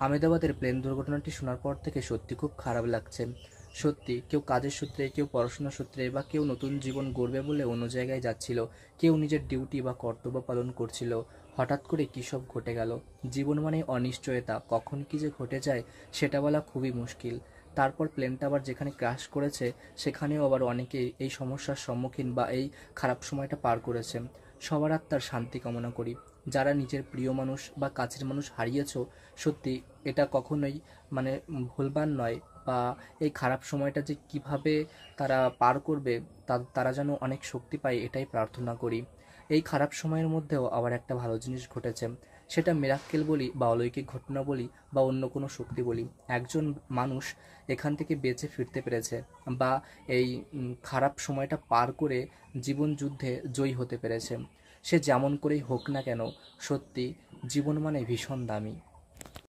আমেদাবাদের plane দুর্ঘটনাটি শোনার পর থেকে সত্যি খুব খারাপ লাগছে। সত্যি কেউ কাজের সূত্রে, কেউ পড়াশোনার সূত্রে, বা কেউ নতুন জীবন গড়বে বলে অন্য জায়গায় যাচ্ছিল, কেউ নিজের ডিউটি বা কর্তব্য পালন করছিল। হঠাৎ করে কী সব ঘটে গেল। জীবন মানে অনিশ্চয়তা, কখন কী যে ঘটে যায় সেটা বলা খুবই মুশকিল। তারপর প্লেনটা আবার যেখানে ক্র্যাশ করেছে সেখানেও আবার অনেকে এই সমস্যার সম্মুখীন বা এই খারাপ সময়টা পার করেছে। সবার আত্মার শান্তি কামনা করি। যারা নিজের প্রিয় মানুষ বা কাছের মানুষ হারিয়েছো, সত্যি এটা কখনোই মানে ভুলবার নয়, বা এই খারাপ সময়টা যে কিভাবে তারা পার করবে তারা যেন অনেক শক্তি পায় এটাই প্রার্থনা করি। এই খারাপ সময়ের মধ্যেও আবার একটা ভালো জিনিস ঘটেছে, সেটা মিরাক্কেল বলি বা অলৌকিক ঘটনা বলি বা অন্য কোনো শক্তি বলি, একজন মানুষ এখান থেকে বেঁচে ফিরতে পেরেছে, বা এই খারাপ সময়টা পার করে জীবন যুদ্ধে জয়ী হতে পেরেছে। সে যেমন করেই হোক না কেন, সত্যি জীবন মানে ভীষণ দামি।